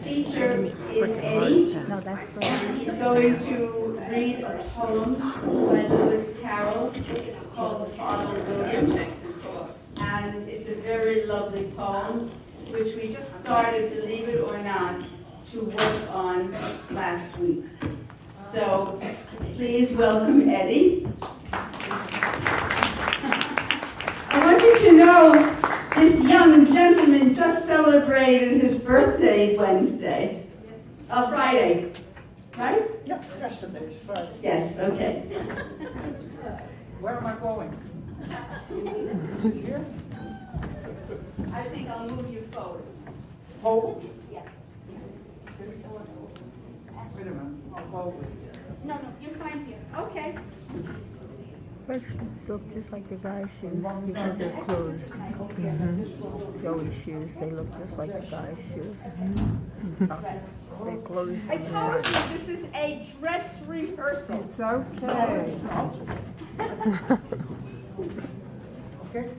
teacher is Eddie. No, that's for He's going to read a poem by Lewis Carroll called The Father William. And it's a very lovely poem, which we just started, believe it or not, to work on last week. So please welcome Eddie. I want you to know this young gentleman just celebrated his birthday Wednesday. Friday, right? Yeah, yesterday is Friday. Yes, okay. Where am I going? Here? I think I'll move you forward. Forward? Yeah. Wait a minute, I'll go over here. No, you're fine here. Okay. Her shoes look just like the guy's shoes because they're closed. Joey's shoes, they look just like the guy's shoes. Tops. They're closed. I told you this is a dress rehearsal. It's okay. Okay?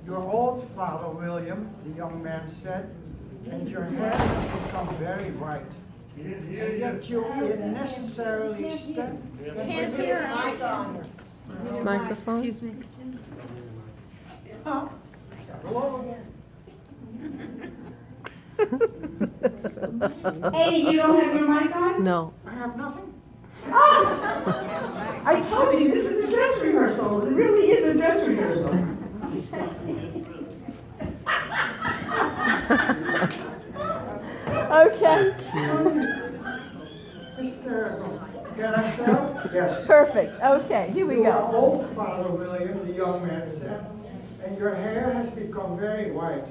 Your old father, William, the young man said, and your hair has become very white. And yet you unnecessarily step. Can't hear him. This microphone? Excuse me. Huh? Hello again. Eddie, you don't have your mic on? No. I have nothing. I told you this is a dress rehearsal. It really is a dress rehearsal. Okay. Mr. Can I start? Yes. Perfect. Okay, here we Your go. old father, William, the young man said, and your hair has become very white.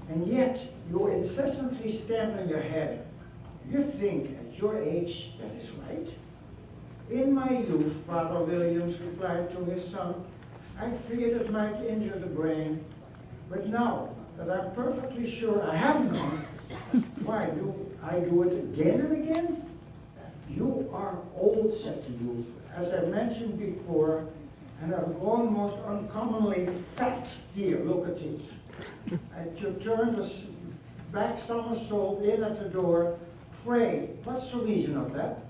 And yet, you incessantly stand on your head. You think at your age that is right? In my youth, Father Williams replied to his son, I feared it might injure the brain. But now that I'm perfectly sure I have none, why do I do it again and again? You are old, said the youth, as I mentioned before, and have grown most uncommonly fat. Here, look at it. And you turned a back somersault in at the door. Pray, what's the reason of that?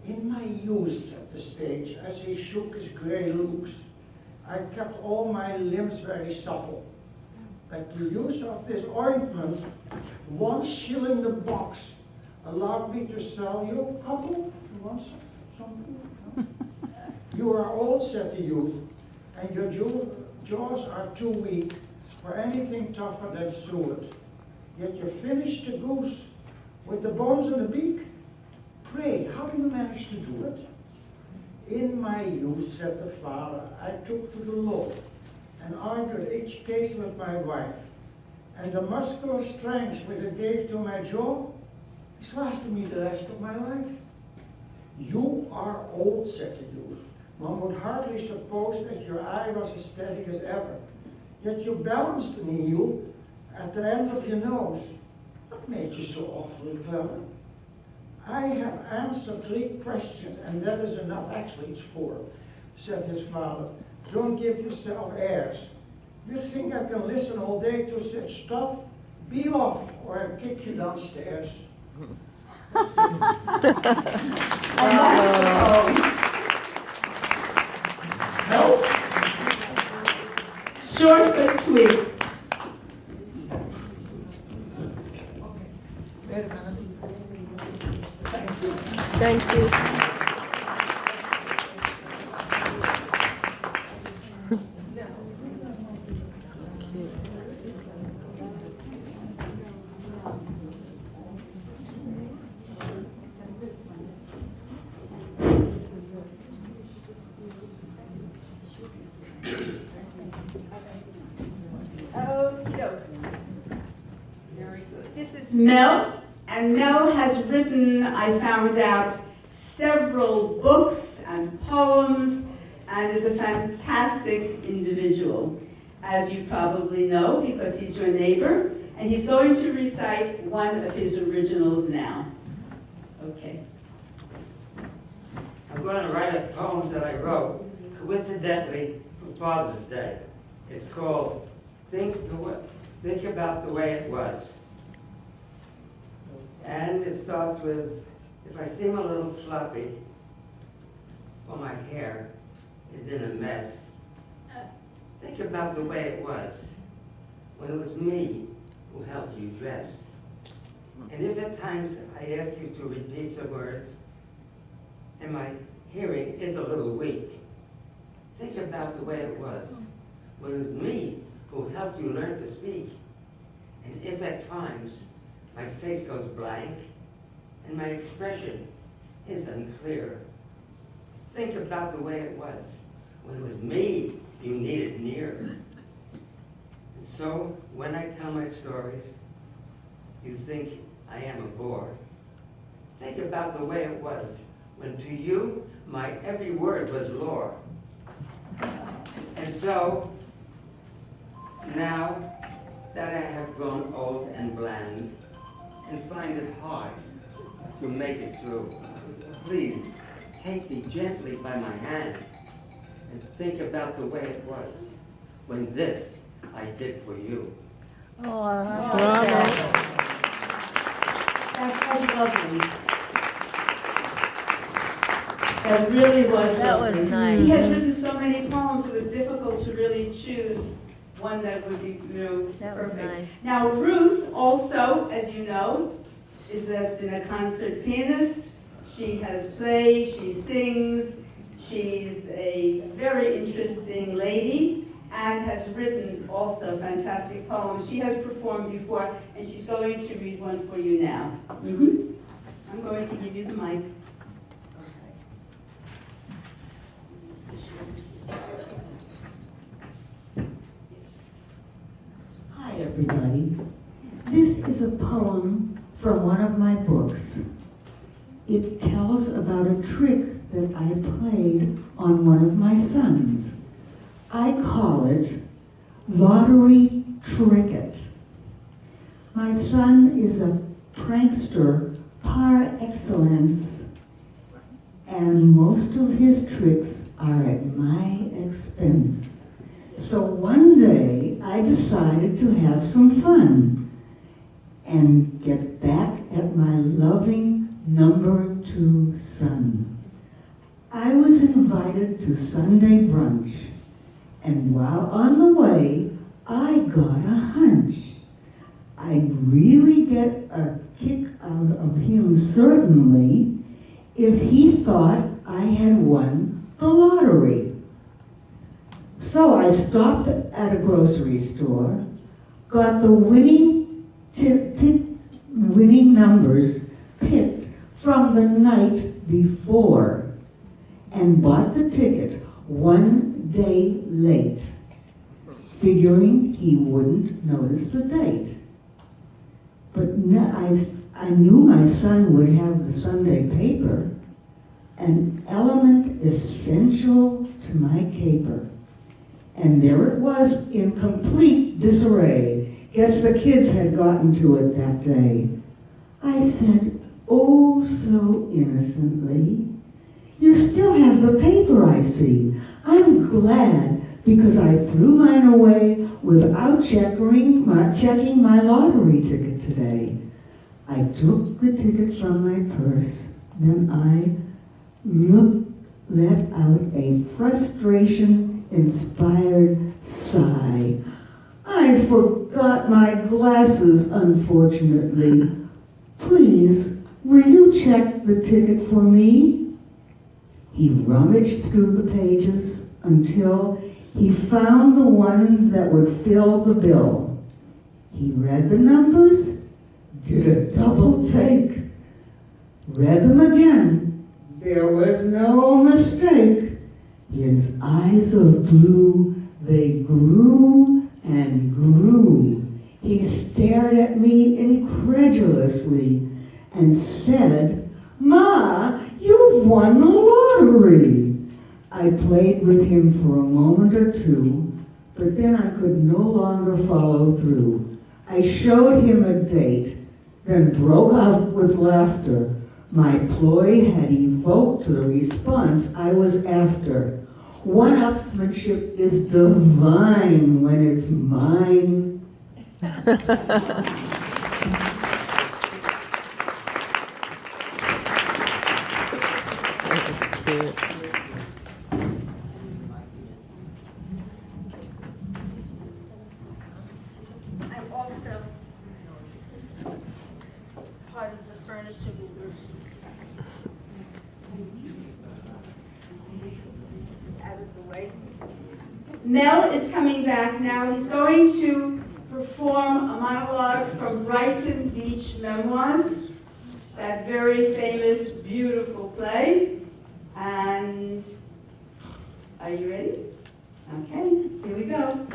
In my youth, said the stage, as he shook his grey looks, I kept all my limbs very supple. But the use of this ointment, 1 shilling the box, allowed me to sell you a couple. You want some? No? You are old, said the youth, and your jaws are too weak for anything tougher than suet. Yet you finished the goose with the bones and the beak. Pray, how do you manage to do it? In my youth, said the father, I took to the law and argued each case with my wife. And the muscular strength which it gave to my jaw is lasting me the rest of my life. You are old, said the youth. One would hardly suppose that your eye was as steady as ever. Yet you balanced an eel at the end of your nose. What made you so awfully clever? I have answered 3 questions, and that is enough. Actually, it's 4, said his father. Don't give yourself airs. You think I can listen all day to such stuff? Be off, or I'll kick you downstairs. Help. Short but sweet. Wait a minute. Thank you. This is Mel, and Mel has written, I found out, several books and poems, and is a fantastic individual, as you probably know, because he's your neighbor, and he's going to recite one of his originals now. Okay. I'm going to write a poem that I wrote, coincidentally, for Father's Day. It's called Think About the Way It Was. it starts with, if I seem a little sloppy, or my hair is in a mess, think about the way it was when it was me who helped you dress. And if at times I ask you to repeat some words, and my hearing is a little weak, think about the way it was when it was me who helped you learn to speak. And if at times my face goes blank and my expression is unclear, think about the way it was when it was me you needed near. And so when I tell my stories, you think I am a bore. Think about the way it was when to you my every word was lore. And so, now that I have grown old and bland and find it hard to make it through, please take me gently by my hand and think about the way it was when this I did for you. Oh, I love that. That was lovely. That really was That was lovely. nice. He has written so many poems, it was difficult to really choose one that would be, That was perfect. nice. Now, Ruth also, as you know, has been a concert pianist. She has played, she sings, she's a very interesting lady and has written also fantastic poems. She has performed before, and she's going to read one for you now. I'm going to give you the mic. Hi, everybody. This is a poem from one of my books. It tells about a trick that I played on one of my sons. I call it Lottery Tricket. My son is a prankster par excellence, and most of his tricks are at my expense. So one day I decided to have some fun and get back at my loving number 2 son. I was invited to Sunday brunch, and while on the way, I got a hunch. I'd really get a kick out of him, certainly, if he thought I had won the lottery. So I stopped at a grocery store, got the winning numbers picked from the night before, and bought the ticket 1 day late, figuring he wouldn't notice the date. But I knew my son would have the Sunday paper, an element essential to my caper. And there it was in complete disarray. Guess the kids had gotten to it that day. I said, oh so innocently, you still have the paper, I see. I'm glad, because I threw mine away without checking my lottery ticket today. I took the ticket from my purse, then I let out a frustration-inspired sigh. I forgot my glasses, unfortunately. Please, will you check the ticket for me? He rummaged through the pages until he found the ones that would fill the bill. He read the numbers, did a double take, read them again. There was no mistake. His eyes of blue, they grew and grew. He stared at me incredulously and said, Ma, you've won the lottery. I played with him for a moment or two, but then I could no longer follow through. I showed him a date, then broke out with laughter. My ploy had evoked the response I was after. One-upsmanship is divine when it's mine. do it. I'm also part of the furniture movers. Out of the way. Mel is coming back now. He's going to perform a monologue from Brighton Beach Memoirs, that very famous, beautiful play. And are you ready? Okay, here we go.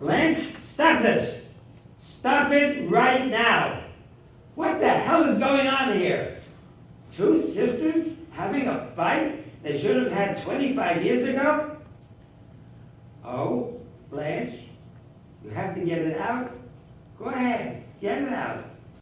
Blanche, stop this! Stop it right now! What the hell is going on here? Two sisters having a fight they should have had 25 years ago? Oh, Blanche, you have to get it out? Go ahead, get it out.